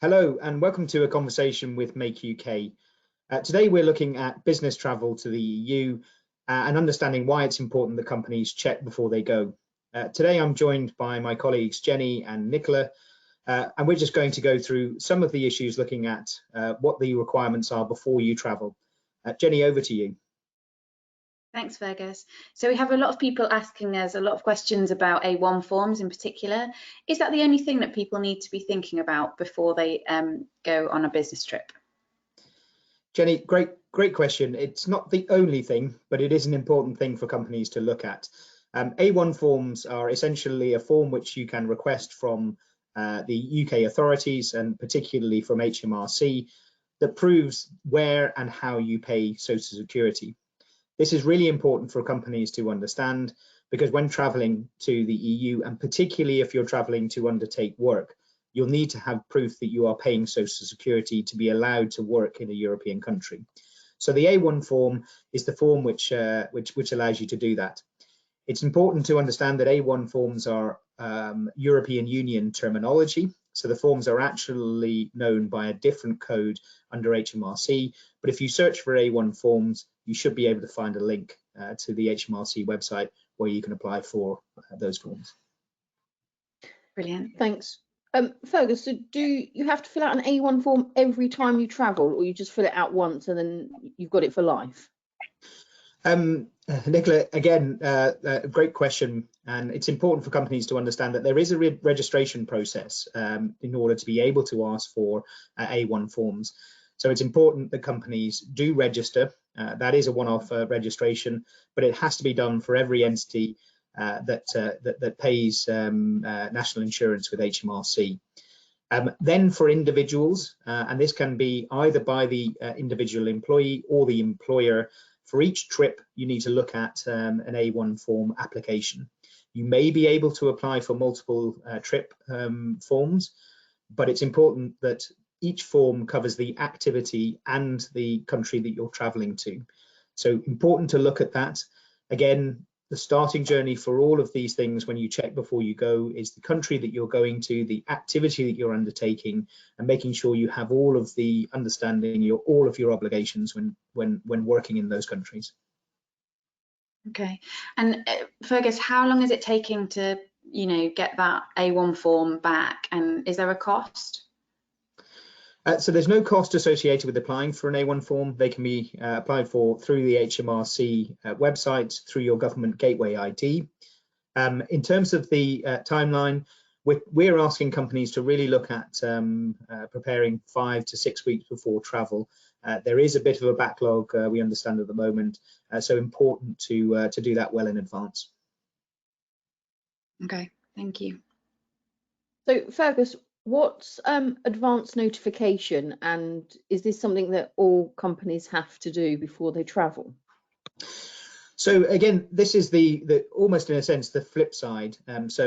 Hello and welcome to a conversation with Make UK. Today we're looking at business travel to the EU and understanding why it's important that companies check before they go. Today I'm joined by my colleagues Jenny and Nicola, and we're just going to go through some of the issues looking at what the requirements are before you travel. Jenny, over to you. Thanks, Fergus. So we have a lot of people asking us a lot of questions about A1 forms in particular. Is that the only thing that people need to be thinking about before they go on a business trip? Jenny, great question. It's not the only thing, but it is an important thing for companies to look at. A1 forms are essentially a form which you can request from the UK authorities and particularly from HMRC that proves where and how you pay Social Security. This is really important for companies to understand because when traveling to the EU, and particularly if you're traveling to undertake work, you'll need to have proof that you are paying Social Security to be allowed to work in a European country. So the A1 form is the form which allows you to do that. It's important to understand that A1 forms are European Union terminology. So the forms are actually known by a different code under HMRC. But if you search for A1 forms, you should be able to find a link to the HMRC website where you can apply for those forms. Brilliant. Thanks. Fergus, so do you have to fill out an A1 form every time you travel, or you just fill it out once and then you've got it for life? Nicola, again, great question, and it's important for companies to understand that there is a registration process in order to be able to ask for A1 forms. So it's important that companies do register. That is a one-off registration, but it has to be done for every entity that pays national insurance with HMRC. Then for individuals, and this can be either by the individual employee or the employer, for each trip you need to look at an A1 form application. You may be able to apply for multiple trip forms, but it's important that each form covers the activity and the country that you're traveling to. So important to look at that. Again, the starting journey for all of these things when you check before you go is the country that you're going to, the activity that you're undertaking, and making sure you have all of the understanding, all of your obligations when working in those countries. Okay, and Fergus, how long is it taking to, get that A1 form back, and is there a cost? So there's no cost associated with applying for an A1 form. They can be applied for through the HMRC website, through your government gateway ID. In terms of the timeline, we're asking companies to really look at preparing 5 to 6 weeks before travel. There is a bit of a backlog, we understand at the moment, so important to do that well in advance. Okay, thank you. So Fergus, what's advance notification, and is this something that all companies have to do before they travel? So again, this is the almost in a sense the flip side. With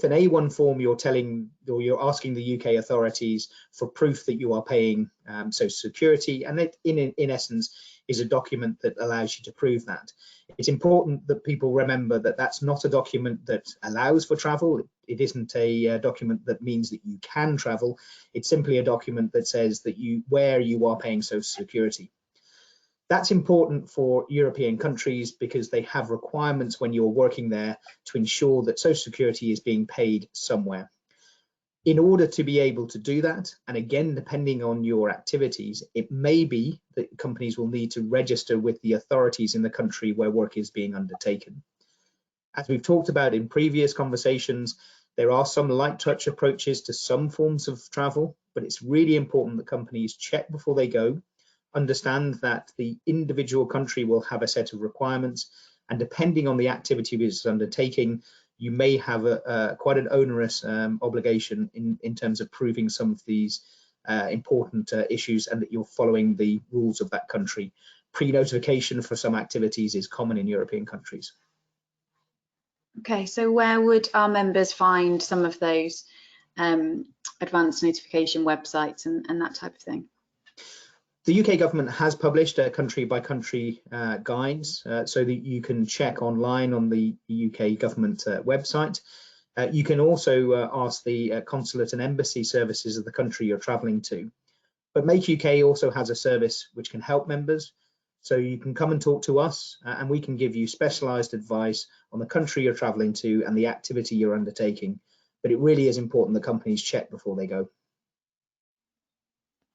an A1 form, you're asking the UK authorities for proof that you are paying Social Security, and it in essence is a document that allows you to prove that. It's important that people remember that that's not a document that allows for travel. It isn't a document that means that you can travel. It's simply a document that says that where you are paying Social Security. That's important for European countries because they have requirements when you're working there to ensure that Social Security is being paid somewhere. In order to be able to do that, and again, depending on your activities, it may be that companies will need to register with the authorities in the country where work is being undertaken. As we've talked about in previous conversations, there are some light touch approaches to some forms of travel, but it's really important that companies check before they go, understand that the individual country will have a set of requirements, and depending on the activity which is undertaking, you may have quite an onerous obligation in terms of proving some of these important issues and that you're following the rules of that country. Pre-notification for some activities is common in European countries. Okay, so where would our members find some of those advanced notification websites and that type of thing? The UK government has published country-by-country guides so that you can check online on the UK government website. You can also ask the consulate and embassy services of the country you're traveling to. But Make UK also has a service which can help members. So you can come and talk to us and we can give you specialised advice on the country you're traveling to and the activity you're undertaking. But it really is important that companies check before they go.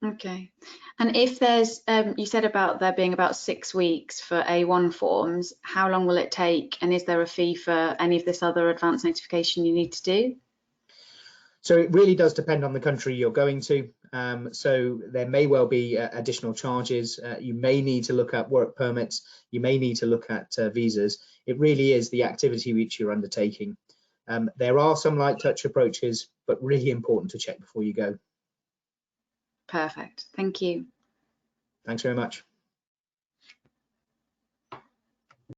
Okay. And if there's, you said about there being about 6 weeks for A1 forms, how long will it take? And is there a fee for any of this other advance notification you need to do? So it really does depend on the country you're going to. So there may well be additional charges. You may need to look at work permits. You may need to look at visas. It really is the activity which you're undertaking. There are some light touch approaches, but really important to check before you go. Perfect. Thank you. Thanks very much.